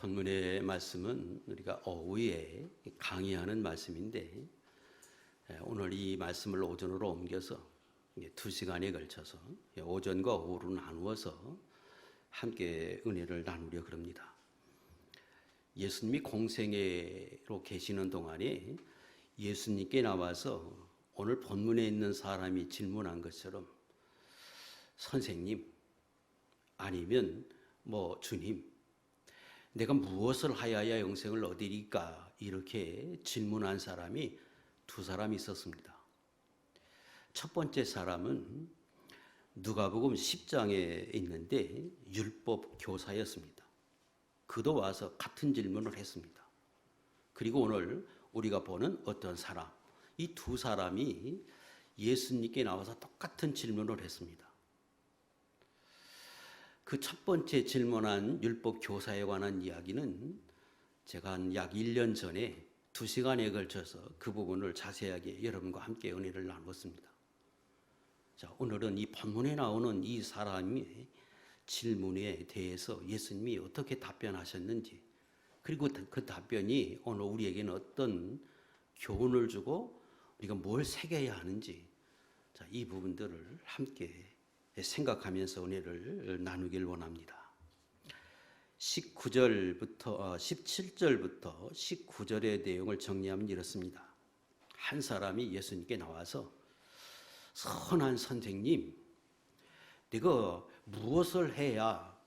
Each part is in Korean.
본문의 말씀은 우리가 오후에 강의하는 말씀인데 오늘 이 말씀을 오전으로 옮겨서 2시간에 걸쳐서 오전과 오후로 나누어서 함께 은혜를 나누려 그럽니다. 예수님이 공생애로 계시는 동안에 예수님께 나와서 오늘 본문에 있는 사람이 질문한 것처럼 선생님 아니면 주님 내가 무엇을 하여야 영생을 얻으리까 이렇게 질문한 사람이 두 사람이 있었습니다. 첫 번째 사람은 누가복음 10장에 있는데 율법 교사였습니다. 그도 와서 같은 질문을 했습니다. 그리고 오늘 우리가 보는 어떤 사람, 이 두 사람이 예수님께 나와서 똑같은 질문을 했습니다. 그 첫 번째 질문한 율법 교사에 관한 이야기는 제가 한 약 1년 전에 2시간에 걸쳐서 그 부분을 자세하게 여러분과 함께 은혜를 나눴습니다. 자, 오늘은 이 본문에 나오는 이 사람의 질문에 대해서 예수님이 어떻게 답변하셨는지, 그리고 그 답변이 오늘 우리에게는 어떤 교훈을 주고 우리가 뭘 새겨야 하는지, 자, 이 부분들을 함께 생각하면서 은혜를 나누길 원합니다. 17절부터 19절의 내용을 정리하면 이렇습니다. 한 사람이 예수님께 나와서 선한 선생님, 내가 무엇을 해야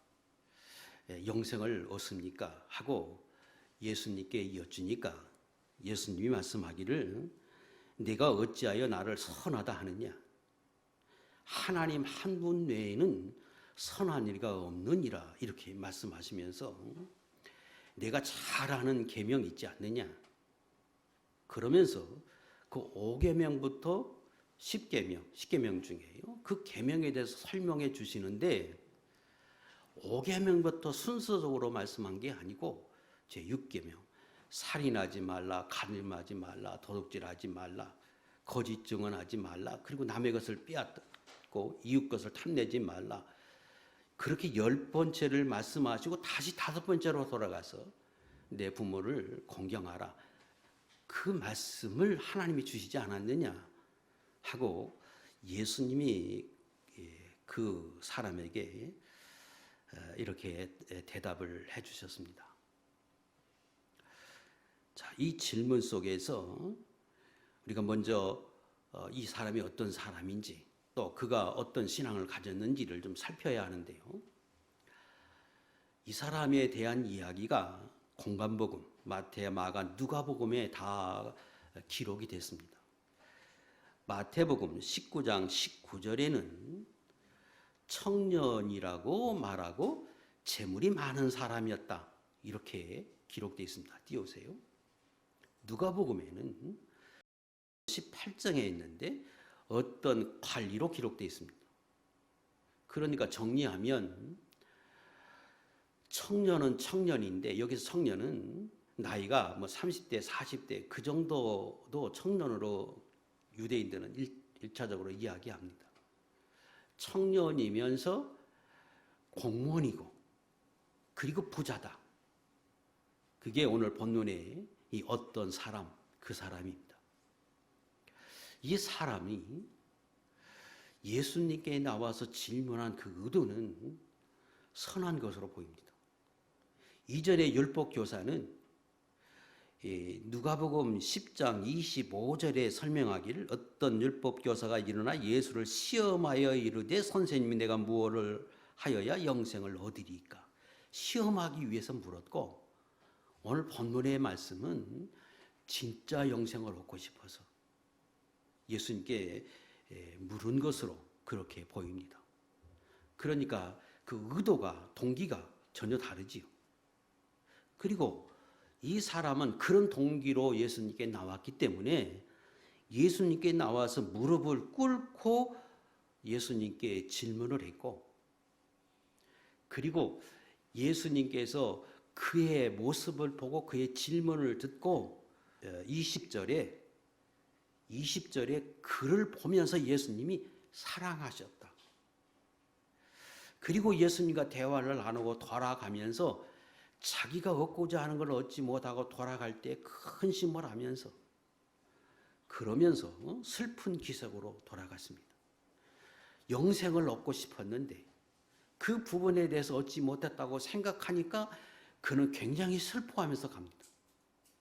영생을 얻습니까? 하고 예수님께 여쭈니까 예수님이 말씀하기를 내가 어찌하여 나를 선하다 하느냐? 하나님 한 분 외에는 선한 이가 없느니라 이렇게 말씀하시면서 내가 잘 아는 계명이 있지 않느냐? 그러면서 그 5계명부터 10계명 중에요. 그 계명에 대해서 설명해 주시는데 5계명부터 순서적으로 말씀한 게 아니고 제 6계명 살인하지 말라, 간음하지 말라, 도둑질하지 말라, 거짓 증언하지 말라, 그리고 남의 것을 빼앗고 이웃 것을 탐내지 말라. 그렇게 10번째를 말씀하시고 다시 5번째로 돌아가서 내 부모를 공경하라. 그 말씀을 하나님이 주시지 않았느냐 하고 예수님이 그 사람에게 이렇게 대답을 해 주셨습니다. 자, 이 질문 속에서 우리가 먼저 이 사람이 어떤 사람인지 또 그가 어떤 신앙을 가졌는지를 좀 살펴야 하는데요. 이 사람에 대한 이야기가 공관복음, 마태, 마가, 누가복음에 다 기록이 됐습니다. 마태복음 19장 19절에는 청년이라고 말하고 재물이 많은 사람이었다 이렇게 기록되어 있습니다. 띄우세요. 누가복음에는 18장에 있는데 어떤 관리로 기록되어 있습니다. 그러니까 정리하면 청년은 청년인데 여기서 청년은 나이가 30대, 40대 그 정도도 청년으로 유대인들은 1차적으로 이야기합니다. 청년이면서 공무원이고 그리고 부자다. 그게 오늘 본문의 이 어떤 사람, 그 사람입니다. 이 사람이 예수님께 나와서 질문한 그 의도는 선한 것으로 보입니다. 이전에 율법 교사는 누가복음 10장 25절에 설명하기를 어떤 율법 교사가 일어나 예수를 시험하여 이르되 선생님이 내가 무엇을 하여야 영생을 얻으리까? 시험하기 위해서 물었고 오늘 본문의 말씀은 진짜 영생을 얻고 싶어서 예수님께 물은 것으로 그렇게 보입니다. 그러니까 그 의도가 동기가 전혀 다르지요. 그리고 이 사람은 그런 동기로 예수님께 나왔기 때문에 예수님께 나와서 무릎을 꿇고 예수님께 질문을 했고 그리고 예수님께서 그의 모습을 보고 그의 질문을 듣고 20절에 그를 보면서 예수님이 사랑하셨다. 그리고 예수님과 대화를 나누고 돌아가면서 자기가 얻고자 하는 걸 얻지 못하고 돌아갈 때 큰 심을 하면서 그러면서 슬픈 기색으로 돌아갔습니다. 영생을 얻고 싶었는데 그 부분에 대해서 얻지 못했다고 생각하니까 그는 굉장히 슬퍼하면서 갑니다.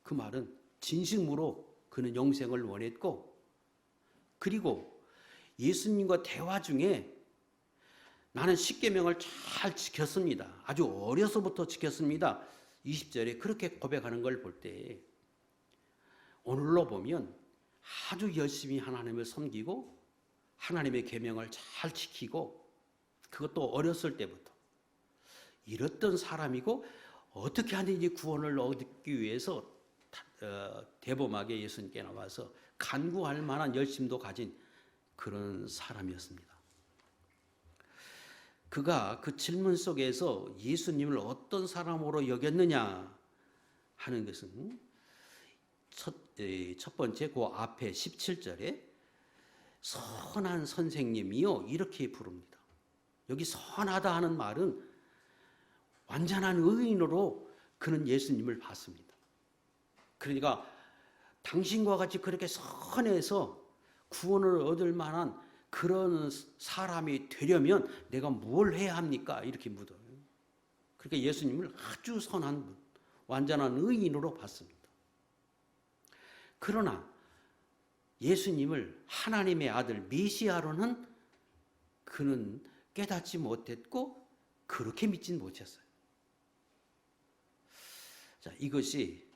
그 말은 진심으로 그는 영생을 원했고, 그리고 예수님과 대화 중에 나는 십계명을 잘 지켰습니다. 아주 어려서부터 지켰습니다. 20절에 그렇게 고백하는 걸 볼 때 오늘로 보면 아주 열심히 하나님을 섬기고 하나님의 계명을 잘 지키고, 그것도 어렸을 때부터 이랬던 사람이고, 어떻게 하든지 구원을 얻기 위해서 대범하게 예수님께 나와서 간구할 만한 열심도 가진 그런 사람이었습니다. 그가 그 질문 속에서 예수님을 어떤 사람으로 여겼느냐 하는 것은 첫 번째 그 앞에 17절에 선한 선생님이요 이렇게 부릅니다. 여기 선하다 하는 말은 완전한 의인으로 그는 예수님을 봤습니다. 그러니까 당신과 같이 그렇게 선해서 구원을 얻을 만한 그런 사람이 되려면 내가 뭘 해야 합니까? 이렇게 묻어요. 그러니까 예수님을 아주 선한 분, 완전한 의인으로 봤습니다. 그러나 예수님을 하나님의 아들 메시아로는 그는 깨닫지 못했고 그렇게 믿지는 못했어요. 자, 이것이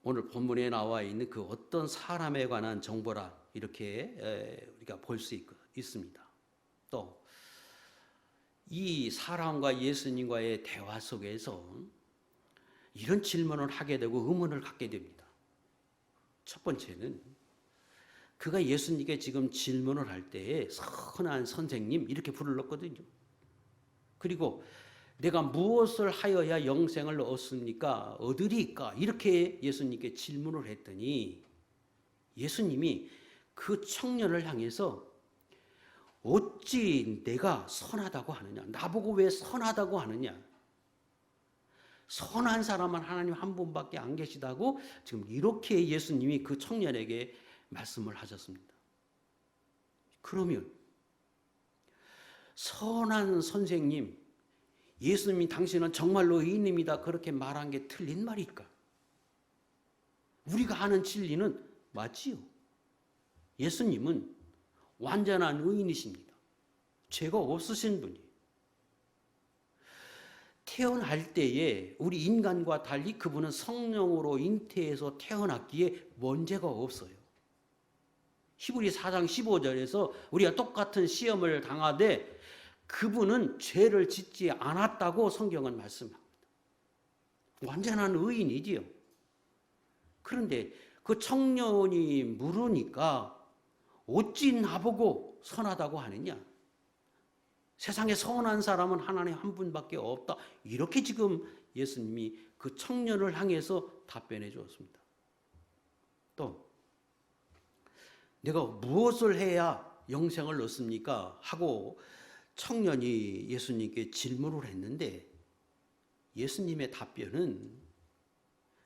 오늘 본문에 나와 있는 그 어떤 사람에 관한 정보라 이렇게 우리가 볼 수 있습니다. 또 이 사람과 예수님과의 대화 속에서 이런 질문을 하게 되고 의문을 갖게 됩니다. 첫 번째는 그가 예수님께 지금 질문을 할 때에 선한 선생님 이렇게 불렀거든요. 그리고 내가 무엇을 하여야 영생을 얻습니까? 얻으리까? 이렇게 예수님께 질문을 했더니 예수님이 그 청년을 향해서 어찌 내가 선하다고 하느냐? 나보고 왜 선하다고 하느냐? 선한 사람은 하나님 한 분밖에 안 계시다고 지금 이렇게 예수님이 그 청년에게 말씀을 하셨습니다. 그러면 선한 선생님, 예수님이 당신은 정말로 의인입니다. 그렇게 말한 게 틀린 말일까? 우리가 아는 진리는 맞지요. 예수님은 완전한 의인이십니다. 죄가 없으신 분이에요. 태어날 때에 우리 인간과 달리 그분은 성령으로 잉태해서 태어났기에 문제가 없어요. 히브리 4장 15절에서 우리가 똑같은 시험을 당하되 그분은 죄를 짓지 않았다고 성경은 말씀합니다. 완전한 의인이지요. 그런데 그 청년이 물으니까 어찌 나보고 선하다고 하느냐? 세상에 선한 사람은 하나님 한 분밖에 없다. 이렇게 지금 예수님이 그 청년을 향해서 답변해 주었습니다. 또 내가 무엇을 해야 영생을 얻습니까? 하고 청년이 예수님께 질문을 했는데 예수님의 답변은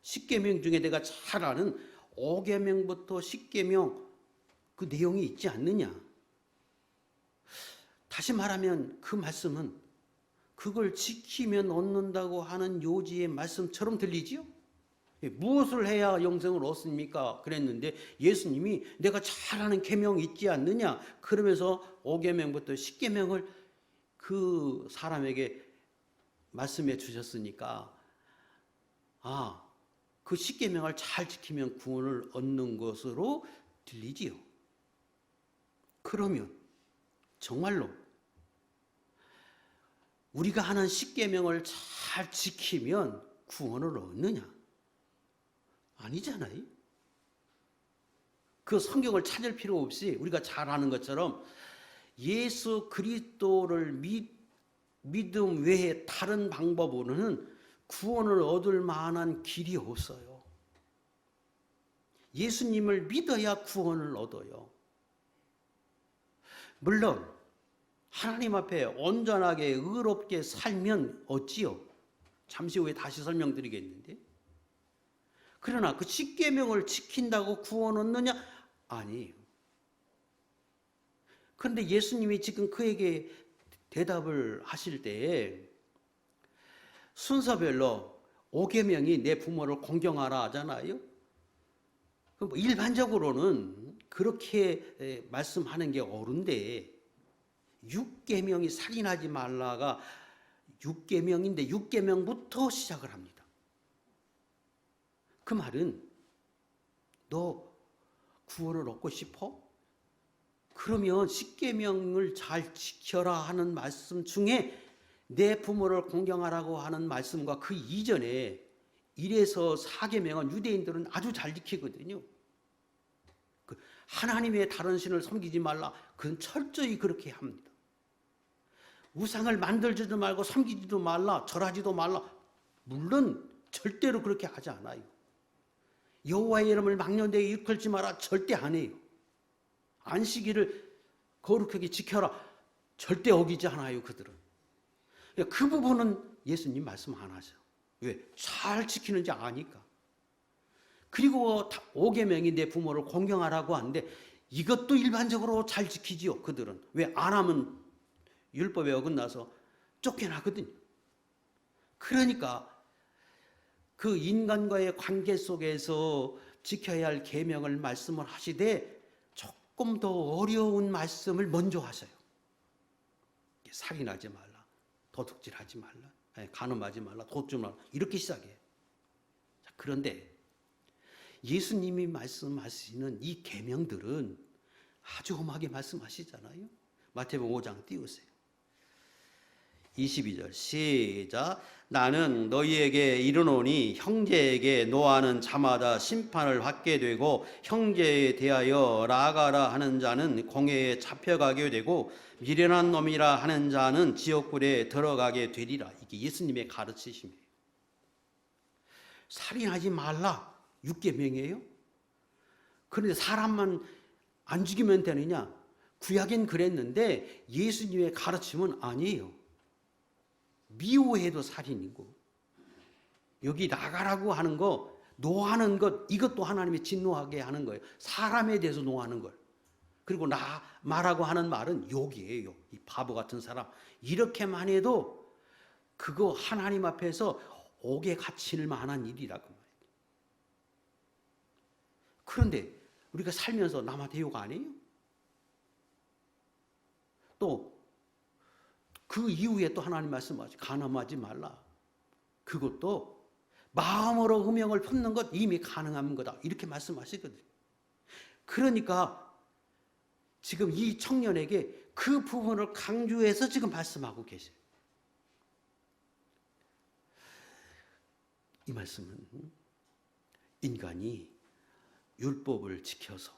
십계명 중에 내가 잘 아는 5계명부터 10계명 그 내용이 있지 않느냐. 다시 말하면 그 말씀은 그걸 지키면 얻는다고 하는 요지의 말씀처럼 들리지요? 무엇을 해야 영생을 얻습니까? 그랬는데 예수님이 내가 잘 아는 계명이 있지 않느냐? 그러면서 5계명부터 10계명을 그 사람에게 말씀해 주셨으니까 그 10계명을 잘 지키면 구원을 얻는 것으로 들리지요. 그러면 정말로 우리가 하는 10계명을 잘 지키면 구원을 얻느냐? 아니잖아요. 그 성경을 찾을 필요 없이 우리가 잘 아는 것처럼 예수 그리스도를 믿음 외에 다른 방법으로는 구원을 얻을 만한 길이 없어요. 예수님을 믿어야 구원을 얻어요. 물론 하나님 앞에 온전하게 의롭게 살면 어찌요? 잠시 후에 다시 설명드리겠는데, 그러나 그 10계명을 지킨다고 구원 얻느냐? 아니에요. 그런데 예수님이 지금 그에게 대답을 하실 때에 순서별로 5계명이 내 부모를 공경하라 하잖아요. 일반적으로는 그렇게 말씀하는 게 옳은데 6계명이 살인하지 말라가 6계명인데 6계명부터 시작을 합니다. 그 말은 너 구원을 얻고 싶어? 그러면 10계명을 잘 지켜라 하는 말씀 중에 내 부모를 공경하라고 하는 말씀과 그 이전에 1에서 4계명은 유대인들은 아주 잘 지키거든요. 하나님의 다른 신을 섬기지 말라. 그건 철저히 그렇게 합니다. 우상을 만들지도 말고 섬기지도 말라. 절하지도 말라. 물론 절대로 그렇게 하지 않아요. 여호와의 이름을 망령되게 일컬지 마라. 절대 안 해요. 안식일을 거룩하게 지켜라. 절대 어기지 않아요, 그들은. 그 부분은 예수님 말씀 안 하셔. 왜? 잘 지키는지 아니까. 그리고 5계명이 내 부모를 공경하라고 하는데 이것도 일반적으로 잘 지키지요, 그들은. 왜? 안 하면 율법에 어긋나서 쫓겨나거든요. 그러니까 그 인간과의 관계 속에서 지켜야 할 계명을 말씀을 하시되 조금 더 어려운 말씀을 먼저 하셔요. 살인하지 말라, 도둑질하지 말라, 간음하지 말라, 도둑질 말라, 이렇게 시작해요. 그런데 예수님이 말씀하시는 이 계명들은 아주 험하게 말씀하시잖아요. 마태복음 5장 띄우세요. 22절 시작. 나는 너희에게 이르노니 형제에게 노하는 자마다 심판을 받게 되고 형제에 대하여 나아가라 하는 자는 공회에 잡혀가게 되고 미련한 놈이라 하는 자는 지옥불에 들어가게 되리라. 이게 예수님의 가르치심이에요. 살인하지 말라 6계명이에요. 그런데 사람만 안 죽이면 되느냐? 구약엔 그랬는데 예수님의 가르침은 아니에요. 미워해도 살인이고, 여기 나가라고 하는 거, 노하는 것, 이것도 하나님이 진노하게 하는 거예요. 사람에 대해서 노하는 걸. 그리고 말하고 하는 말은 욕이에요. 이 바보 같은 사람. 이렇게만 해도 그거 하나님 앞에서 옥에 갇힐 만한 일이라고 말해요. 그런데 우리가 살면서 남한테 욕 안 해요? 또 그 이후에 또 하나님 말씀하시죠. 간음하지 말라. 그것도 마음으로 음행을 품는 것 이미 가능한 거다. 이렇게 말씀하시거든요. 그러니까 지금 이 청년에게 그 부분을 강조해서 지금 말씀하고 계세요. 이 말씀은 인간이 율법을 지켜서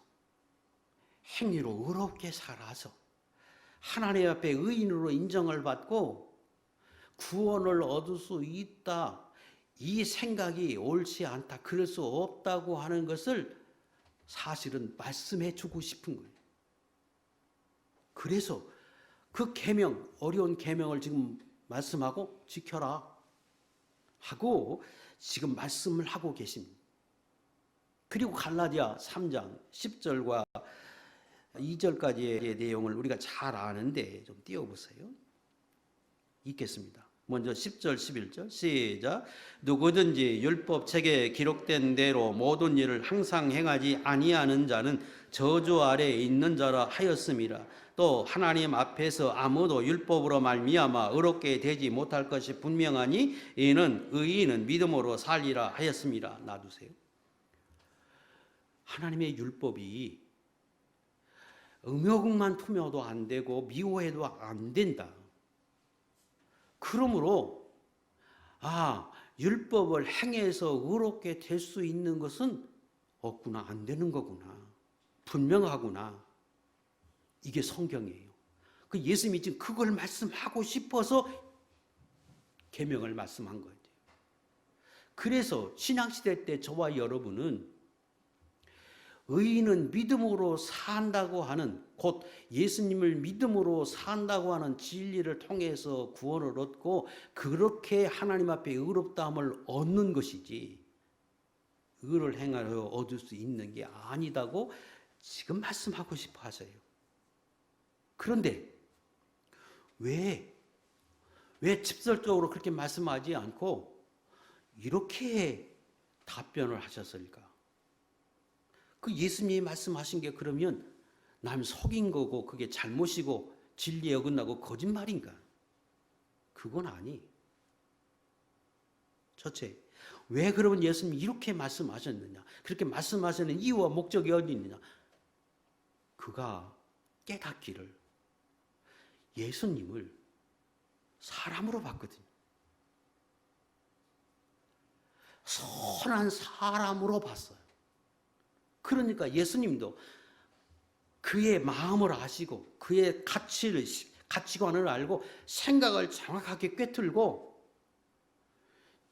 행위로 의롭게 살아서 하나님 앞에 의인으로 인정을 받고 구원을 얻을 수 있다. 이 생각이 옳지 않다. 그럴 수 없다고 하는 것을 사실은 말씀해 주고 싶은 거예요. 그래서 그 계명, 어려운 계명을 지금 말씀하고 지켜라 하고 지금 말씀을 하고 계십니다. 그리고 갈라디아 3장 10절과 2절까지의 내용을 우리가 잘 아는데 좀 띄워보세요. 읽겠습니다. 먼저 10절 11절 시작. 누구든지 율법책에 기록된 대로 모든 일을 항상 행하지 아니하는 자는 저주 아래에 있는 자라 하였음이라. 또 하나님 앞에서 아무도 율법으로 말미암아 의롭게 되지 못할 것이 분명하니 이는 의인은 믿음으로 살리라 하였습니다. 놔두세요. 하나님의 율법이 음욕만 품어도 안 되고 미워해도 안 된다. 그러므로 율법을 행해서 의롭게 될 수 있는 것은 없구나. 안 되는 거구나. 분명하구나. 이게 성경이에요. 그 예수님이 지금 그걸 말씀하고 싶어서 계명을 말씀한 거예요. 그래서 신약시대 때 저와 여러분은 의인은 믿음으로 산다고 하는, 곧 예수님을 믿음으로 산다고 하는 진리를 통해서 구원을 얻고 그렇게 하나님 앞에 의롭다함을 얻는 것이지, 의를 행하여 얻을 수 있는 게 아니다고 지금 말씀하고 싶어 하세요. 그런데 왜 직설적으로 그렇게 말씀하지 않고 이렇게 답변을 하셨을까? 그 예수님이 말씀하신 게 그러면 남 속인 거고 그게 잘못이고 진리에 어긋나고 거짓말인가? 그건 아니. 첫째, 왜 그러면 예수님이 이렇게 말씀하셨느냐? 그렇게 말씀하시는 이유와 목적이 어디 있느냐? 그가 깨닫기를 예수님을 사람으로 봤거든요. 선한 사람으로 봤어요. 그러니까 예수님도 그의 마음을 아시고 그의 가치관을 알고 생각을 정확하게 꿰뚫고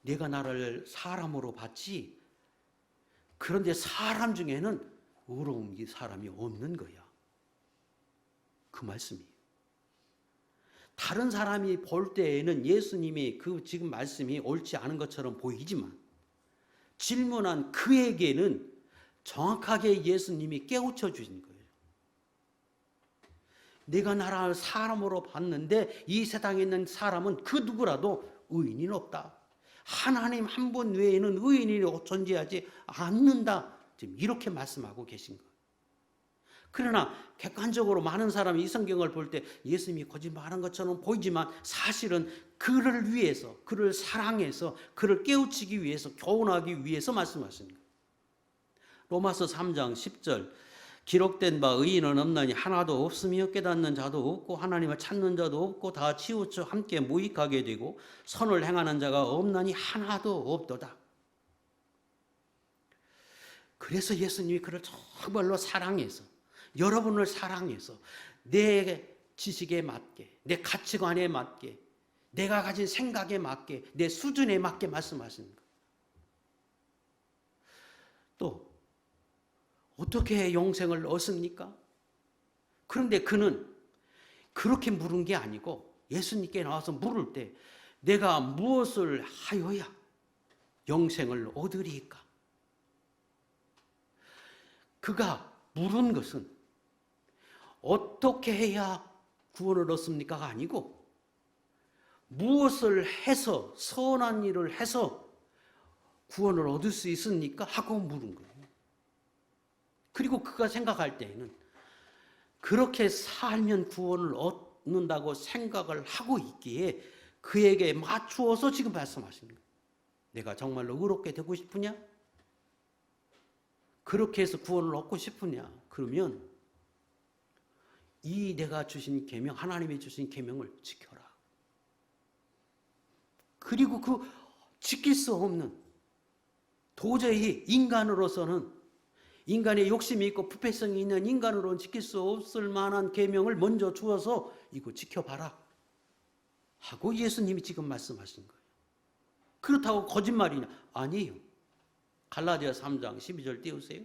내가 나를 사람으로 봤지, 그런데 사람 중에는 의로운 사람이 없는 거야. 그 말씀이에요. 다른 사람이 볼 때에는 예수님이 그 지금 말씀이 옳지 않은 것처럼 보이지만 질문한 그에게는 정확하게 예수님이 깨우쳐 주신 거예요. 내가 나를 사람으로 봤는데 이 세상에 있는 사람은 그 누구라도 의인이 없다. 하나님 한 분 외에는 의인이 존재하지 않는다. 지금 이렇게 말씀하고 계신 거예요. 그러나 객관적으로 많은 사람이 이 성경을 볼 때 예수님이 거짓말하는 것처럼 보이지만 사실은 그를 위해서, 그를 사랑해서, 그를 깨우치기 위해서, 교훈하기 위해서 말씀하신 거예요. 로마서 3장 10절, 기록된 바 의인은 없나니 하나도 없으며 깨닫는 자도 없고 하나님을 찾는 자도 없고 다 치우쳐 함께 무익하게 되고 선을 행하는 자가 없나니 하나도 없도다. 그래서 예수님이 그를 정말로 사랑해서, 여러분을 사랑해서 내 지식에 맞게, 내 가치관에 맞게, 내가 가진 생각에 맞게, 내 수준에 맞게 말씀하시는 거예요. 또 어떻게 영생을 얻습니까? 그런데 그는 그렇게 물은 게 아니고 예수님께 나와서 물을 때 내가 무엇을 하여야 영생을 얻으리까? 그가 물은 것은 어떻게 해야 구원을 얻습니까가 아니고 무엇을 해서, 선한 일을 해서 구원을 얻을 수 있습니까? 하고 물은 거예요. 그리고 그가 생각할 때에는 그렇게 살면 구원을 얻는다고 생각을 하고 있기에 그에게 맞추어서 지금 말씀하시는 거예요. 내가 정말로 의롭게 되고 싶으냐? 그렇게 해서 구원을 얻고 싶으냐? 그러면 이 내가 주신 계명, 하나님이 주신 계명을 지켜라. 그리고 그 지킬 수 없는, 도저히 인간으로서는, 인간의 욕심이 있고 부패성이 있는 인간으로는 지킬 수 없을 만한 계명을 먼저 주어서 이거 지켜봐라 하고 예수님이 지금 말씀하신 거예요. 그렇다고 거짓말이냐? 아니에요. 갈라디아 3장 12절 띄우세요.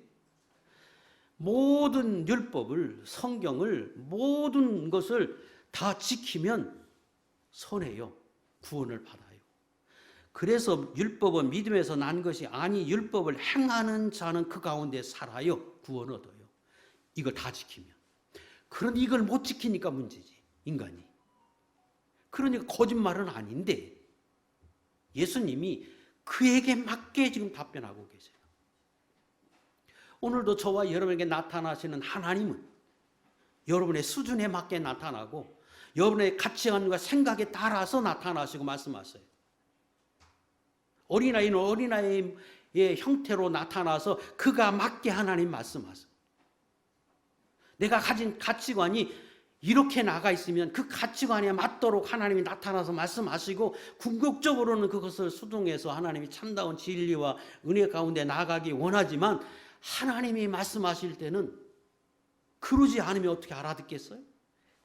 모든 율법을, 성경을, 모든 것을 다 지키면 선해요. 구원을 받아요. 그래서 율법은 믿음에서 난 것이 아니 율법을 행하는 자는 그 가운데 살아요. 구원 얻어요. 이걸 다 지키면. 그런데 이걸 못 지키니까 문제지, 인간이. 그러니까 거짓말은 아닌데 예수님이 그에게 맞게 지금 답변하고 계세요. 오늘도 저와 여러분에게 나타나시는 하나님은 여러분의 수준에 맞게 나타나고 여러분의 가치관과 생각에 따라서 나타나시고 말씀하세요. 어린아이는 어린아이의 형태로 나타나서 그가 맞게 하나님 말씀하세요. 내가 가진 가치관이 이렇게 나가 있으면 그 가치관에 맞도록 하나님이 나타나서 말씀하시고 궁극적으로는 그것을 수동해서 하나님이 참다운 진리와 은혜 가운데 나가기 원하지만 하나님이 말씀하실 때는 그러지 않으면 어떻게 알아듣겠어요?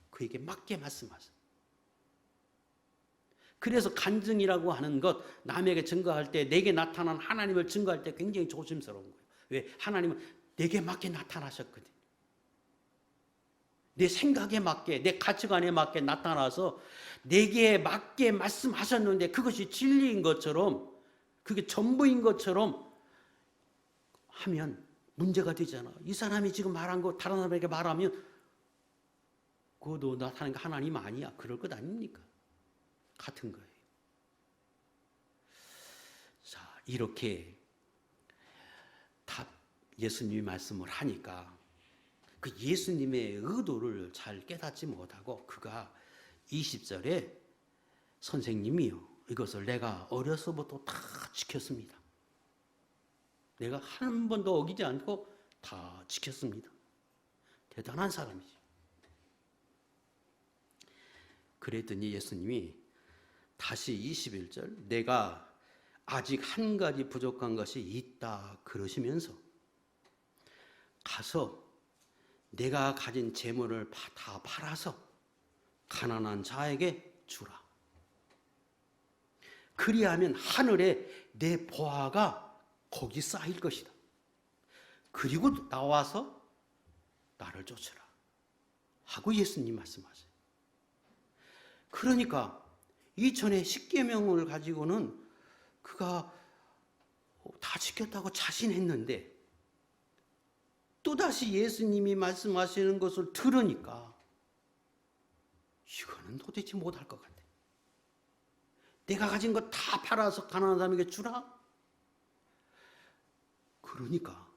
그에게 맞게 말씀하세요. 그래서 간증이라고 하는 것, 남에게 증거할 때, 내게 나타난 하나님을 증거할 때 굉장히 조심스러운 거예요. 왜? 하나님은 내게 맞게 나타나셨거든. 내 생각에 맞게, 내 가치관에 맞게 나타나서 내게 맞게 말씀하셨는데 그것이 진리인 것처럼, 그게 전부인 것처럼 하면 문제가 되잖아. 이 사람이 지금 말한 거 다른 사람에게 말하면 그거 나타나는 게 하나님 아니야. 그럴 것 아닙니까? 같은 거예요. 자, 이렇게 다 예수님이 말씀을 하니까 그 예수님의 의도를 잘 깨닫지 못하고 그가 20절에 선생님이요, 이것을 내가 어려서부터 다 지켰습니다. 내가 한 번도 어기지 않고 다 지켰습니다. 대단한 사람이지. 그랬더니 예수님이 다시 21절 내가 아직 한 가지 부족한 것이 있다 그러시면서 가서 내가 가진 재물을 다 팔아서 가난한 자에게 주라. 그리하면 하늘에 내 보화가 거기 쌓일 것이다. 그리고 나와서 나를 쫓으라 하고 예수님 말씀하세요. 그러니까 이전에 십계명을 가지고는 그가 다 지켰다고 자신했는데 또다시 예수님이 말씀하시는 것을 들으니까 이거는 도대체 못할 것 같아. 내가 가진 거 다 팔아서 가난한 사람에게 주라? 그러니까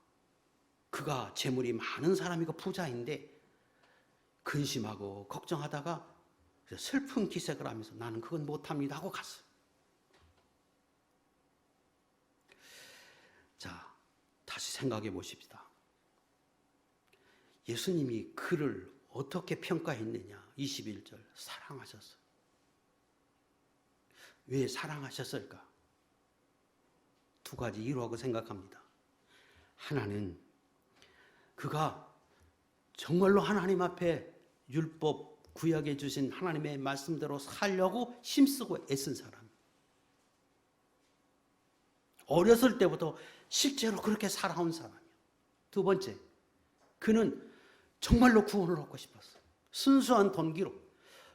그가 재물이 많은 사람이고 부자인데 근심하고 걱정하다가 슬픈 기색을 하면서 나는 그건 못합니다 하고 갔어요. 자, 다시 생각해 보십시다. 예수님이 그를 어떻게 평가했느냐? 21절 사랑하셨어요. 왜 사랑하셨을까? 두 가지 이유라고 생각합니다. 하나는 그가 정말로 하나님 앞에 율법 구약에 주신 하나님의 말씀대로 살려고 힘쓰고 애쓴 사람. 어렸을 때부터 실제로 그렇게 살아온 사람이에요. 두 번째, 그는 정말로 구원을 얻고 싶었어요. 순수한 동기로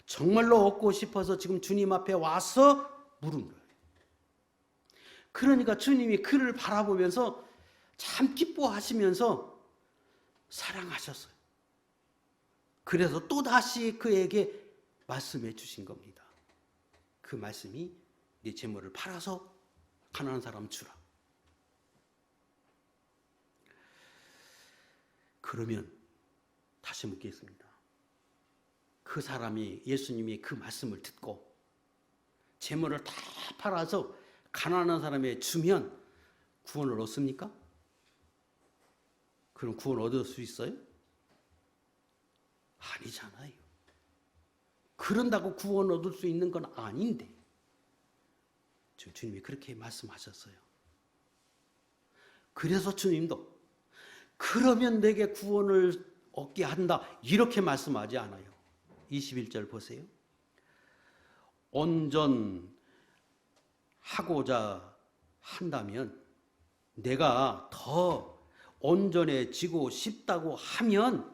정말로 얻고 싶어서 지금 주님 앞에 와서 물은 거예요. 그러니까 주님이 그를 바라보면서 참 기뻐하시면서 사랑하셨어요. 그래서 또다시 그에게 말씀해 주신 겁니다. 그 말씀이 네 재물을 팔아서 가난한 사람 주라. 그러면 다시 묻겠습니다. 그 사람이 예수님이 그 말씀을 듣고 재물을 다 팔아서 가난한 사람에게 주면 구원을 얻습니까? 그럼 구원 얻을 수 있어요? 아니잖아요. 그런다고 구원 얻을 수 있는 건 아닌데 주님이 그렇게 말씀하셨어요. 그래서 주님도 그러면 내게 구원을 얻게 한다 이렇게 말씀하지 않아요. 21절 보세요. 온전하고자 한다면 내가 더 온전해지고 싶다고 하면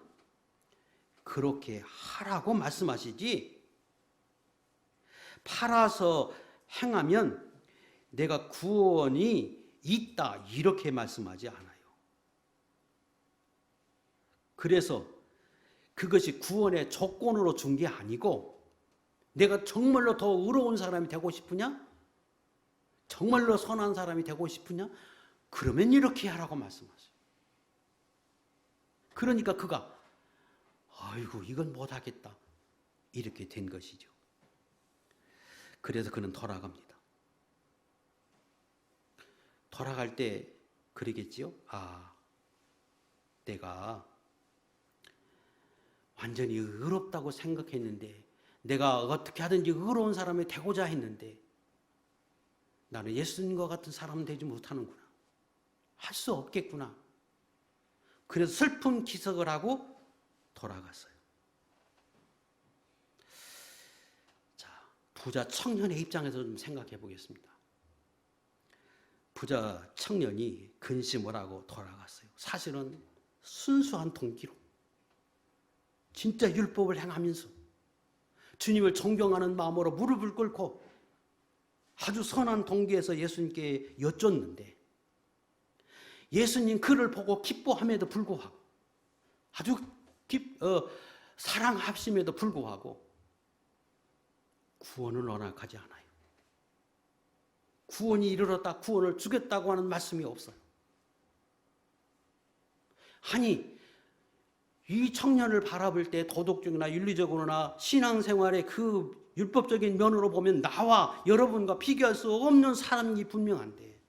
그렇게 하라고 말씀하시지, 팔아서 행하면 내가 구원이 있다 이렇게 말씀하지 않아요. 그래서 그것이 구원의 조건으로 준 게 아니고 내가 정말로 더 의로운 사람이 되고 싶으냐? 정말로 선한 사람이 되고 싶으냐? 그러면 이렇게 하라고 말씀하세요. 그러니까 그가 아이고 이건 못하겠다 이렇게 된 것이죠. 그래서 그는 돌아갑니다. 돌아갈 때 그러겠지요. 아, 내가 완전히 의롭다고 생각했는데 내가 어떻게 하든지 의로운 사람이 되고자 했는데 나는 예수님과 같은 사람은 되지 못하는구나. 할 수 없겠구나. 그래서 슬픈 기색을 하고 돌아갔어요. 자, 부자 청년의 입장에서 좀 생각해 보겠습니다. 부자 청년이 근심을 하고 돌아갔어요. 사실은 순수한 동기로 진짜 율법을 행하면서 주님을 존경하는 마음으로 무릎을 꿇고 아주 선한 동기에서 예수님께 여쭙는데 예수님 그를 보고 기뻐함에도 불구하고 아주 사랑하심에도 불구하고 구원을 허락하지 않아요. 구원이 이르렀다, 구원을 주겠다고 하는 말씀이 없어요. 아니, 이 청년을 바라볼 때 도덕적이나 윤리적으로나 신앙생활의 그 율법적인 면으로 보면 나와 여러분과 비교할 수 없는 사람이 분명한데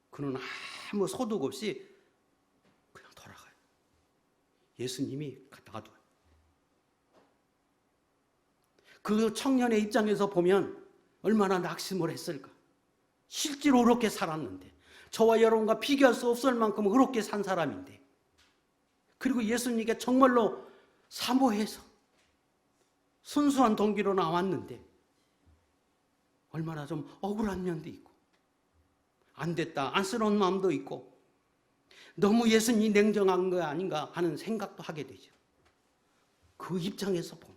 그는 아무 소득 없이 그냥 돌아가요. 예수님이 놔둬요. 그 청년의 입장에서 보면 얼마나 낙심을 했을까. 실제로 그렇게 살았는데 저와 여러분과 비교할 수 없을 만큼 그렇게 산 사람인데 그리고 예수님께 정말로 사모해서 순수한 동기로 나왔는데 얼마나 좀 억울한 면도 있고 안 됐다 안쓰러운 마음도 있고 너무 예수님이 냉정한 거 아닌가 하는 생각도 하게 되죠. 그 입장에서 보면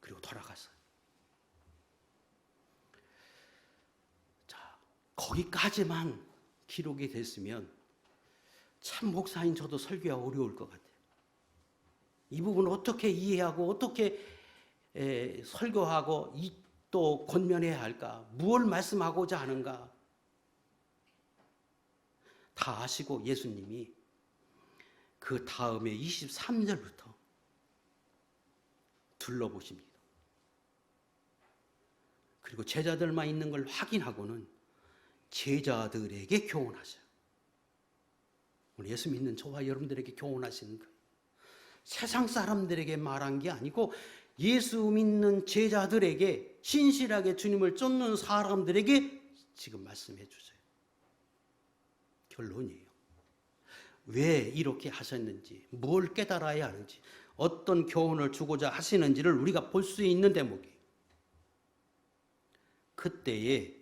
그리고 돌아갔어요. 자, 거기까지만 기록이 됐으면 참 목사인 저도 설교하기 어려울 것 같아요. 이 부분을 어떻게 이해하고 어떻게 설교하고 또 권면해야 할까? 무엇을 말씀하고자 하는가? 다 아시고 예수님이 그 다음에 23절부터 둘러보십니다. 그리고 제자들만 있는 걸 확인하고는 제자들에게 교훈하셔요. 오늘 예수 믿는 저와 여러분들에게 교훈하시는 거예요. 세상 사람들에게 말한 게 아니고 예수 믿는 제자들에게 신실하게 주님을 쫓는 사람들에게 지금 말씀해 주세요. 결론이에요. 왜 이렇게 하셨는지, 뭘 깨달아야 하는지, 어떤 교훈을 주고자 하시는지를 우리가 볼 수 있는 대목이에요. 그때에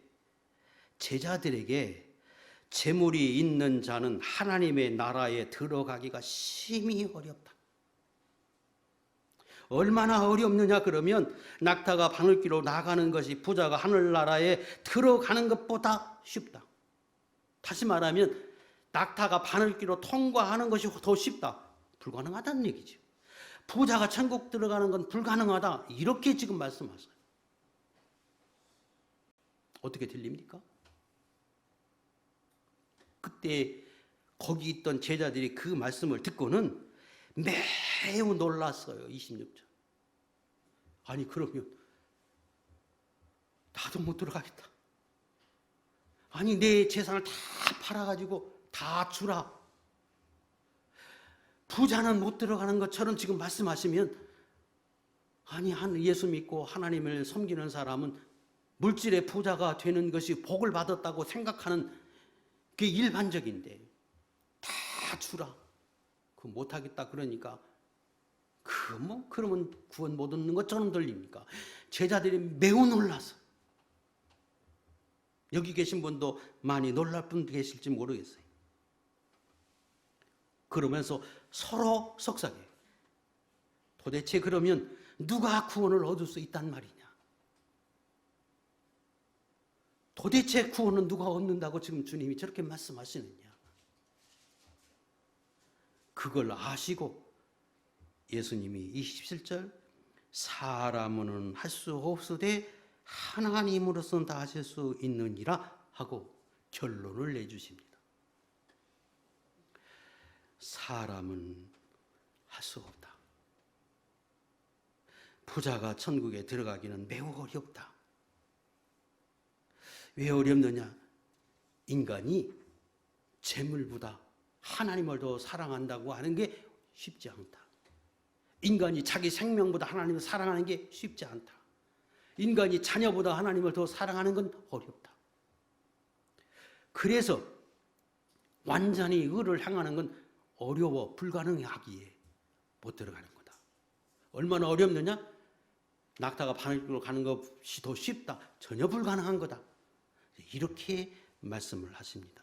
제자들에게 재물이 있는 자는 하나님의 나라에 들어가기가 심히 어렵다. 얼마나 어렵느냐 그러면 낙타가 바늘길로 나가는 것이 부자가 하늘나라에 들어가는 것보다 쉽다. 다시 말하면 낙타가 바늘길로 통과하는 것이 더 쉽다. 불가능하다는 얘기죠. 부자가 천국 들어가는 건 불가능하다. 이렇게 지금 말씀하세요. 어떻게 들립니까? 그때 거기 있던 제자들이 그 말씀을 듣고는 매우 놀랐어요. 26절. 아니 그러면 나도 못 들어가겠다. 아니 내 재산을 다 팔아가지고 다 주라. 부자는 못 들어가는 것처럼 지금 말씀하시면 아니 예수 믿고 하나님을 섬기는 사람은 물질의 부자가 되는 것이 복을 받았다고 생각하는 게 일반적인데 다 주라. 그거 못하겠다 그러니까 그러면 구원 못 얻는 것처럼 들립니까? 제자들이 매우 놀라서 여기 계신 분도 많이 놀랄 분 계실지 모르겠어요. 그러면서 서로 속삭여요. 도대체 그러면 누가 구원을 얻을 수 있단 말이냐? 도대체 구원은 누가 얻는다고 지금 주님이 저렇게 말씀하시느냐? 그걸 아시고 예수님이 27절 사람은 할 수 없으되 하나님으로서는 다 하실 수 있느니라 하고 결론을 내주십니다. 사람은 할 수 없다. 부자가 천국에 들어가기는 매우 어렵다. 왜 어렵느냐? 인간이 재물보다 하나님을 더 사랑한다고 하는 게 쉽지 않다. 인간이 자기 생명보다 하나님을 사랑하는 게 쉽지 않다. 인간이 자녀보다 하나님을 더 사랑하는 건 어렵다. 그래서 완전히 의를 향하는 건 어려워 불가능하기에 못 들어가는 거다. 얼마나 어렵느냐? 낙타가 바늘길로 가는 것이 더 쉽다. 전혀 불가능한 거다. 이렇게 말씀을 하십니다.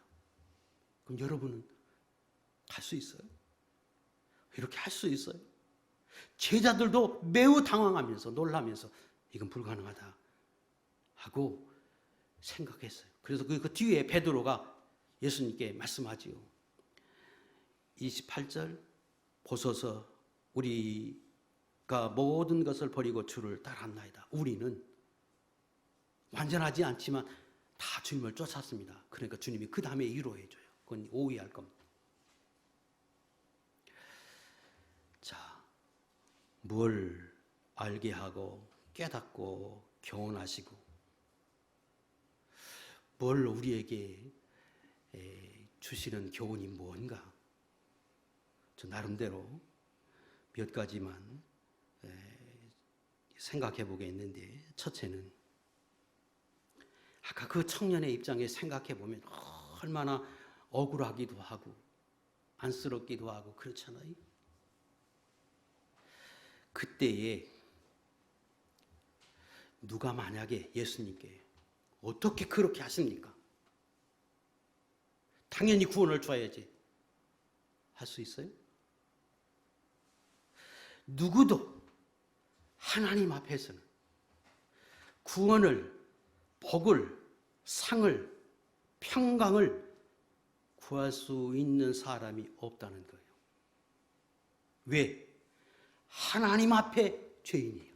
그럼 여러분은 할 수 있어요? 이렇게 할 수 있어요? 제자들도 매우 당황하면서 놀라면서 이건 불가능하다 하고 생각했어요. 그래서 그 뒤에 베드로가 예수님께 말씀하지요. 28절 보소서 우리가 모든 것을 버리고 주를 따랐나이다. 우리는 완전하지 않지만 다 주님을 쫓았습니다. 그러니까 주님이 그 다음에 위로해 줘요. 그건 오해할 겁니다. 자, 뭘 알게 하고 깨닫고 교훈하시고 뭘 우리에게 주시는 교훈이 뭔가 저 나름대로 몇 가지만 생각해 보겠는데, 첫째는 아까 그 청년의 입장에 생각해 보면 얼마나 억울하기도 하고 안쓰럽기도 하고 그렇잖아요. 그때에 누가 만약에 예수님께 어떻게 그렇게 하십니까? 당연히 구원을 줘야지. 할 수 있어요? 누구도 하나님 앞에서는 구원을, 복을, 상을, 평강을 구할 수 있는 사람이 없다는 거예요. 왜? 하나님 앞에 죄인이에요.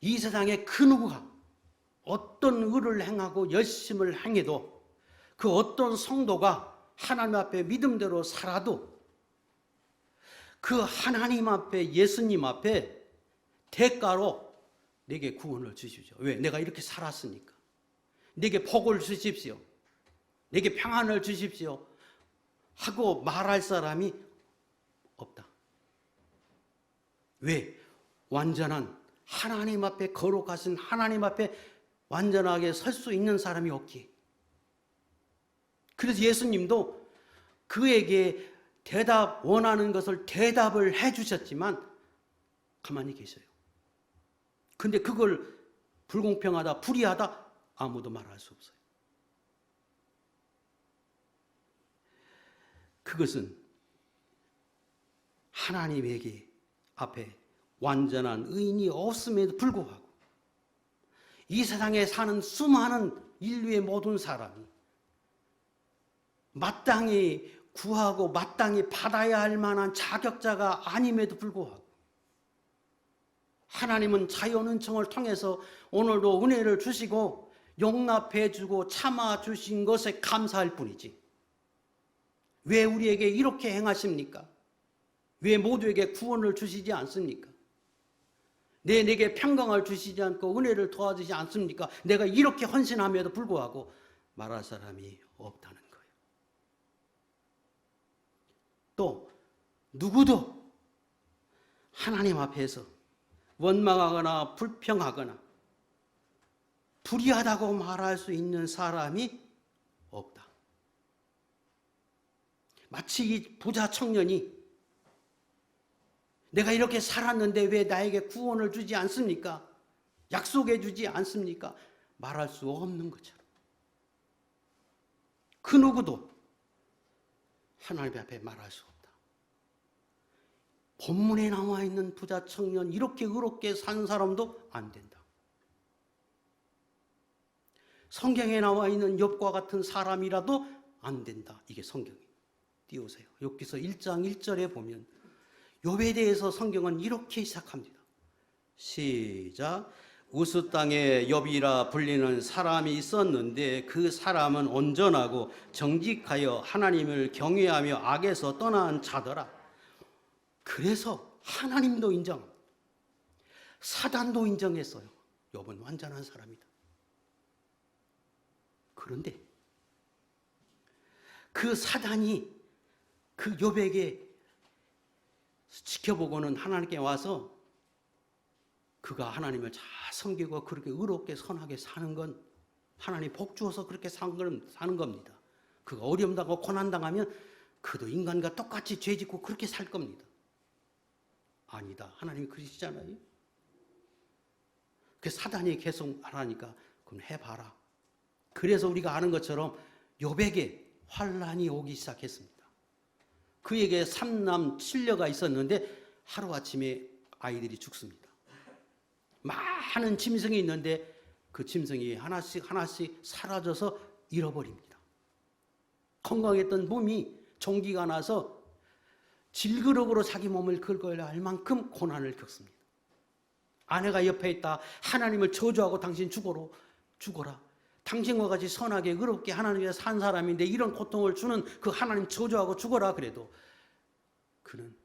이 세상에 그 누구가 어떤 의를 행하고 열심을 행해도 그 어떤 성도가 하나님 앞에 믿음대로 살아도 그 하나님 앞에, 예수님 앞에 대가로 내게 구원을 주십시오. 왜? 내가 이렇게 살았으니까. 내게 복을 주십시오. 내게 평안을 주십시오. 하고 말할 사람이 없다. 왜? 완전한 하나님 앞에 거룩하신 하나님 앞에 완전하게 설 수 있는 사람이 없기에. 그래서 예수님도 그에게 원하는 것을 대답을 해주셨지만 가만히 계셔요. 근데 그걸 불공평하다, 불의하다 아무도 말할 수 없어요. 그것은 하나님에게 앞에 완전한 의인이 없음에도 불구하고 이 세상에 사는 수많은 인류의 모든 사람이 마땅히 구하고 마땅히 받아야 할 만한 자격자가 아님에도 불구하고 하나님은 자연은총을 통해서 오늘도 은혜를 주시고 용납해 주고 참아 주신 것에 감사할 뿐이지, 왜 우리에게 이렇게 행하십니까? 왜 모두에게 구원을 주시지 않습니까? 내게 평강을 주시지 않고 은혜를 도와주지 않습니까? 내가 이렇게 헌신함에도 불구하고 말할 사람이 없다는 거예요. 또 누구도 하나님 앞에서 원망하거나 불평하거나 불의하다고 말할 수 있는 사람이 없다. 마치 이 부자 청년이 내가 이렇게 살았는데 왜 나에게 구원을 주지 않습니까? 약속해 주지 않습니까? 말할 수 없는 것처럼 그 누구도 하나님 앞에 말할 수 없다. 본문에 나와 있는 부자 청년, 이렇게 의롭게 산 사람도 안 된다. 성경에 나와 있는 욥과 같은 사람이라도 안 된다. 이게 성경이. 띄우세요. 욥기서 1장 1절에 보면 욥에 대해서 성경은 이렇게 시작합니다. 시작. 우스 땅에 욥이라 불리는 사람이 있었는데 그 사람은 온전하고 정직하여 하나님을 경외하며 악에서 떠난 자더라. 그래서 하나님도 인정합니다. 사단도 인정했어요. 욥은 완전한 사람이다. 그런데 그 사단이 그 욥에게 지켜보고는 하나님께 와서 그가 하나님을 잘 섬기고 그렇게 의롭게 선하게 사는 건 하나님 복 주어서 그렇게 사는 겁니다. 그가 어려움당하고 고난당하면 그도 인간과 똑같이 죄짓고 그렇게 살 겁니다. 아니다. 하나님이 그러시잖아요. 그 사단이 계속 하라니까 그럼 해봐라. 그래서 우리가 아는 것처럼 욥에게 환란이 오기 시작했습니다. 그에게 3남 7녀가 있었는데 하루아침에 아이들이 죽습니다. 많은 짐승이 있는데 그 짐승이 하나씩 하나씩 사라져서 잃어버립니다. 건강했던 몸이 종기가 나서 질그럭으로 자기 몸을 긁어야 할 만큼 고난을 겪습니다. 아내가 옆에 있다. 하나님을 저주하고 당신 죽어라. 당신과 같이 선하게 의롭게 하나님께 산 사람인데 이런 고통을 주는 그 하나님 저주하고 죽어라 그래도 그는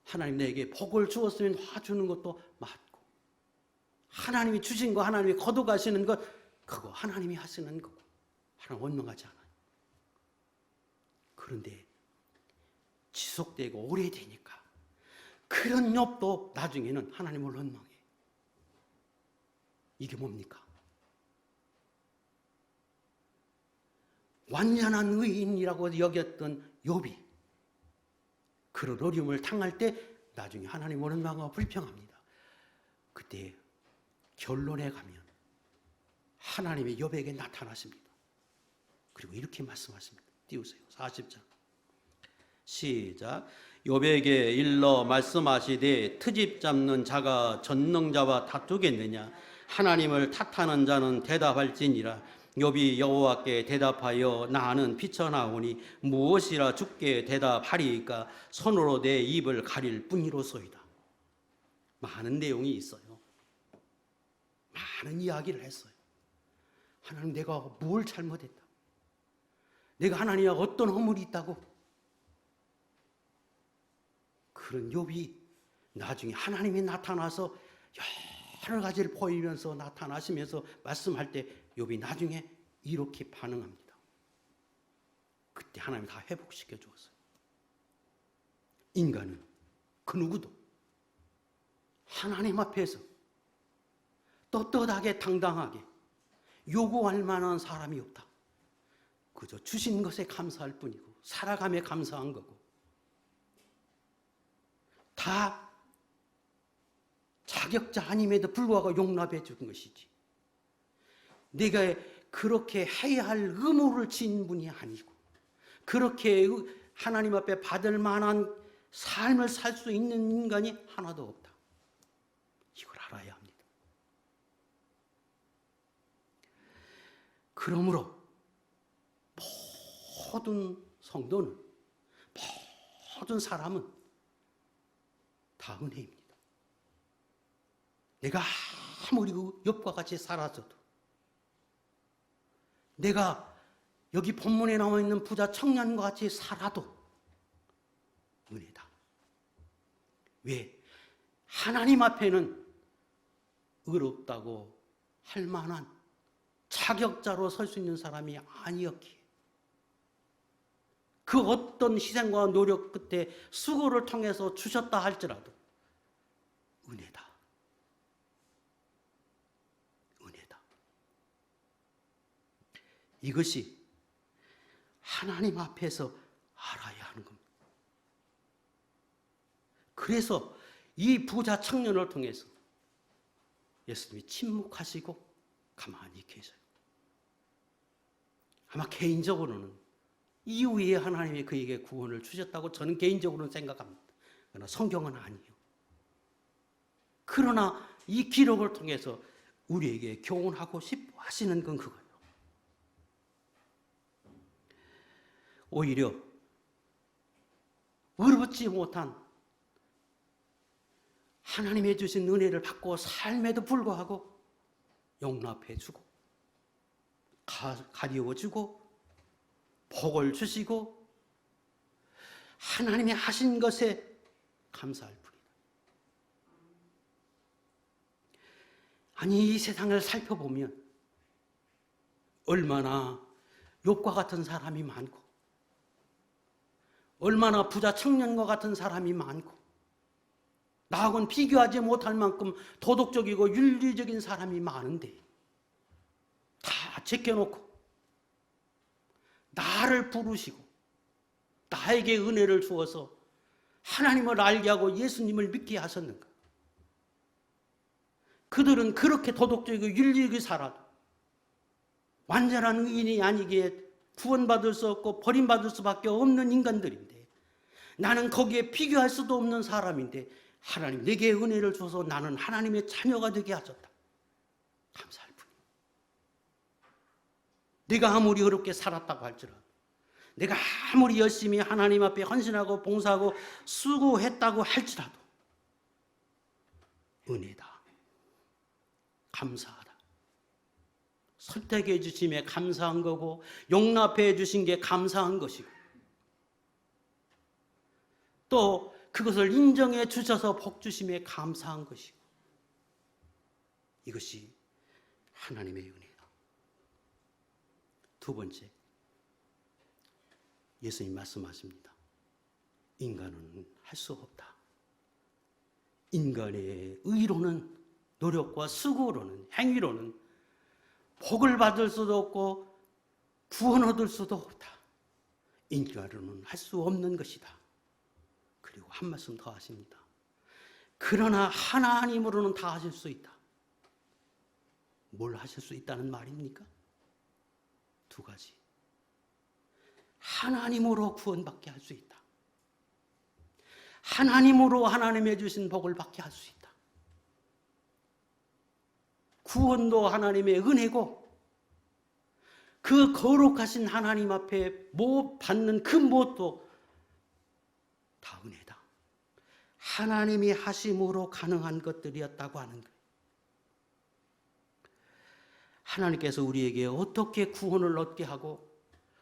하나님 내게 복을 주었으면 화주는 것도 맞고 하나님이 주신 거 하나님이 거둬가시는 것 그거 하나님이 하시는 거고 하나님 원망하지 않아요. 그런데 지속되고 오래되니까 그런 욥도 나중에는 하나님을 원망해. 이게 뭡니까? 완전한 의인이라고 여겼던 욥이 그런 어려움을 당할 때 나중에 하나님을 원망하고 불평합니다. 그때 결론에 가면 하나님이 욥에게 나타나십니다. 그리고 이렇게 말씀하십니다. 띄우세요. 40장 시작. 욥에게 일러 말씀하시되 트집 잡는 자가 전능자와 다투겠느냐. 하나님을 탓하는 자는 대답할지니라. 욥이 여호와께 대답하여 나는 피쳐나오니 무엇이라 주께 대답하리이까. 손으로 내 입을 가릴 뿐이로소이다. 많은 내용이 있어요. 많은 이야기를 했어요. 하나님 내가 뭘 잘못했다. 내가 하나님과 어떤 허물이 있다고. 그런 욥이 나중에 하나님이 나타나서 여러 가지를 보이면서 나타나시면서 말씀할 때 욥이 나중에 이렇게 반응합니다. 그때 하나님이 다 회복시켜 주었어요. 인간은 그 누구도 하나님 앞에서 떳떳하게 당당하게 요구할 만한 사람이 없다. 그저 주신 것에 감사할 뿐이고 살아감에 감사한 거고 다 자격자 아님에도 불구하고 용납해 준 것이지 내가 그렇게 해야 할 의무를 진 분이 아니고 그렇게 하나님 앞에 받을 만한 삶을 살 수 있는 인간이 하나도 없다. 이걸 알아야 합니다. 그러므로 모든 성도는 모든 사람은 다 은혜입니다. 내가 아무리 욥과 같이 살았어도 내가 여기 본문에 나와 있는 부자 청년과 같이 살아도 은혜다. 왜? 하나님 앞에는 의롭다고 할 만한 자격자로 설 수 있는 사람이 아니었기에 그 어떤 희생과 노력 끝에 수고를 통해서 주셨다 할지라도 은혜다. 은혜다. 이것이 하나님 앞에서 알아야 하는 겁니다. 그래서 이 부자 청년을 통해서 예수님이 침묵하시고 가만히 계셔요. 아마 개인적으로는 이후에 하나님이 그에게 구원을 주셨다고 저는 개인적으로는 생각합니다. 그러나 성경은 아니에요. 그러나 이 기록을 통해서 우리에게 교훈하고 싶어 하시는 건 그거예요. 오히려 의롭지 못한 하나님의 주신 은혜를 받고 삶에도 불구하고 용납해주고 가리워주고 복을 주시고 하나님이 하신 것에 감사할 뿐이다. 아니 이 세상을 살펴보면 얼마나 욥과 같은 사람이 많고 얼마나 부자 청년과 같은 사람이 많고 나하고는 비교하지 못할 만큼 도덕적이고 윤리적인 사람이 많은데 다 제껴놓고 나를 부르시고 나에게 은혜를 주어서 하나님을 알게 하고 예수님을 믿게 하셨는가? 그들은 그렇게 도덕적이고 윤리적이 살아도 완전한 의인이 아니기에 구원받을 수 없고 버림받을 수밖에 없는 인간들인데, 나는 거기에 비교할 수도 없는 사람인데 하나님 내게 은혜를 줘서 나는 하나님의 자녀가 되게 하셨다. 감사할 뿐이에요. 내가 아무리 어렵게 살았다고 할지라도, 내가 아무리 열심히 하나님 앞에 헌신하고 봉사하고 수고했다고 할지라도 은혜다, 감사하다. 선택해 주심에 감사한 거고 용납해 주신 게 감사한 것이고, 또 그것을 인정해 주셔서 복 주심에 감사한 것이고, 이것이 하나님의 은혜다. 두 번째, 예수님 말씀하십니다. 인간은 할 수 없다. 인간의 의로는, 노력과 수고로는, 행위로는 복을 받을 수도 없고 구원 얻을 수도 없다. 인간으로는 할 수 없는 것이다. 그리고 한 말씀 더 하십니다. 그러나 하나님으로는 다 하실 수 있다. 뭘 하실 수 있다는 말입니까? 두 가지. 하나님으로 구원받게 할 수 있다. 하나님으로 하나님의 주신 복을 받게 할 수 있다. 구원도 하나님의 은혜고, 그 거룩하신 하나님 앞에 받는 그 무엇도 다 은혜다. 하나님이 하심으로 가능한 것들이었다고 하는 거예요. 하나님께서 우리에게 어떻게 구원을 얻게 하고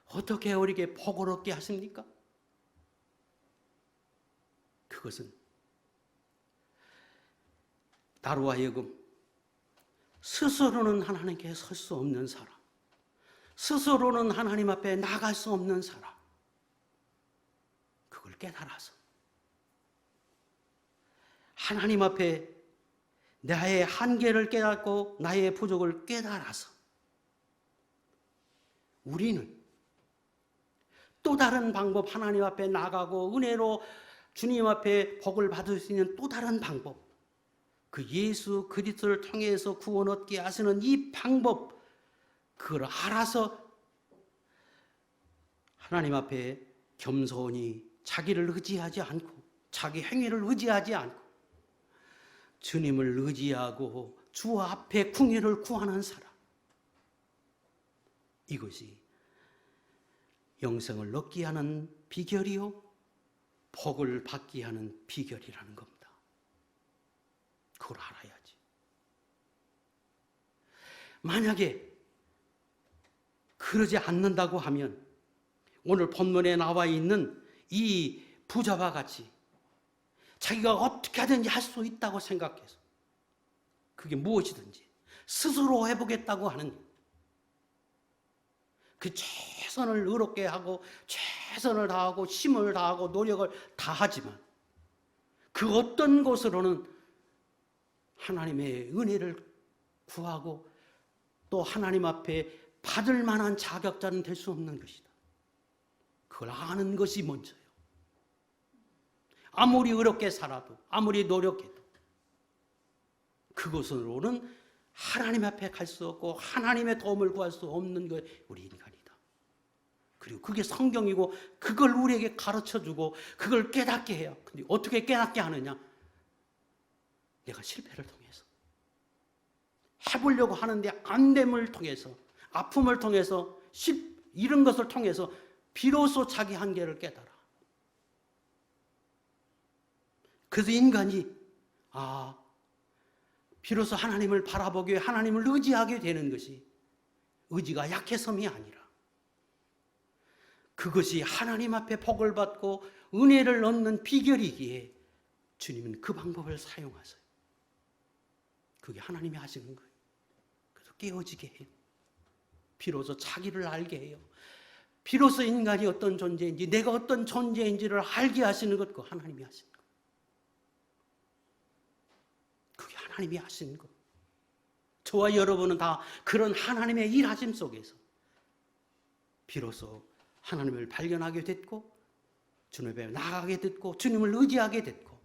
어떻게 우리에게 복을 얻게 하십니까? 그것은 나로 하여금 스스로는 하나님께 설 수 없는 사람, 스스로는 하나님 앞에 나갈 수 없는 사람, 그걸 깨달아서 하나님 앞에 나의 한계를 깨닫고 나의 부족을 깨달아서 우리는 또 다른 방법, 하나님 앞에 나가고 은혜로 주님 앞에 복을 받을 수 있는 또 다른 방법, 그 예수 그리스도를 통해서 구원 얻게 하시는 이 방법, 그걸 알아서 하나님 앞에 겸손히 자기를 의지하지 않고 자기 행위를 의지하지 않고 주님을 의지하고 주 앞에 궁예를 구하는 사람, 이것이 영생을 얻게 하는 비결이요 복을 받게 하는 비결이라는 겁니다. 그걸 알아야지. 만약에 그러지 않는다고 하면 오늘 본문에 나와 있는 이 부자와 같이 자기가 어떻게 하든지 할 수 있다고 생각해서 그게 무엇이든지 스스로 해보겠다고 하는 그 최선을 의롭게 하고 최선을 다하고 힘을 다하고 노력을 다하지만 그 어떤 것으로는 하나님의 은혜를 구하고 또 하나님 앞에 받을 만한 자격자는 될 수 없는 것이다. 그걸 아는 것이 먼저예요. 아무리 어렵게 살아도 아무리 노력해도 그것으로는 하나님 앞에 갈 수 없고 하나님의 도움을 구할 수 없는 게 우리 인간이다. 그리고 그게 성경이고 그걸 우리에게 가르쳐주고 그걸 깨닫게 해요. 근데 어떻게 깨닫게 하느냐? 내가 실패를 통해서 해보려고 하는데 안 됨을 통해서 아픔을 통해서 이런 것을 통해서 비로소 자기 한계를 깨달아. 그래서 인간이 비로소 하나님을 바라보게 하나님을 의지하게 되는 것이 의지가 약해섬이 아니라 그것이 하나님 앞에 복을 받고 은혜를 얻는 비결이기에 주님은 그 방법을 사용하세요. 그게 하나님이 하시는 거예요. 그래서 깨어지게 해요. 비로소 자기를 알게 해요. 비로소 인간이 어떤 존재인지 내가 어떤 존재인지를 알게 하시는 것, 그거 하나님이 하시는 거예요. 그게 하나님이 하시는 거예요. 저와 여러분은 다 그런 하나님의 일하심 속에서 비로소 하나님을 발견하게 됐고 주님 앞에 나가게 됐고 주님을 의지하게 됐고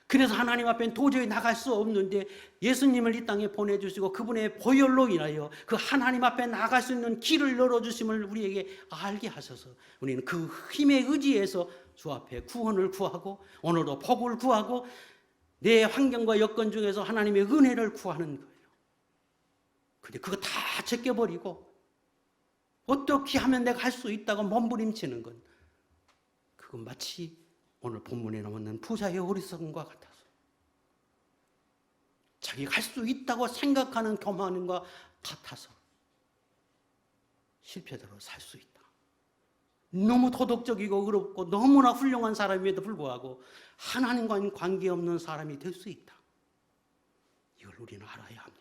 그래서 하나님 앞에 도저히 나갈 수 없는데 예수님을 이 땅에 보내주시고 그분의 보혈로 인하여 그 하나님 앞에 나갈 수 있는 길을 열어주심을 우리에게 알게 하셔서 우리는 그 힘에 의지해서 주 앞에 구원을 구하고 오늘도 복을 구하고 내 환경과 여건 중에서 하나님의 은혜를 구하는 거예요. 근데 그거 다 제껴버리고 어떻게 하면 내가 할 수 있다고 몸부림치는 건 그건 마치 오늘 본문에 나오는 부자의 어리석음과 같아서 자기가 할 수 있다고 생각하는 교만과 같아서 실패대로 살 수 있다. 너무 도덕적이고 의롭고 너무나 훌륭한 사람임에도 불구하고 하나님과는 관계없는 사람이 될 수 있다. 이걸 우리는 알아야 합니다.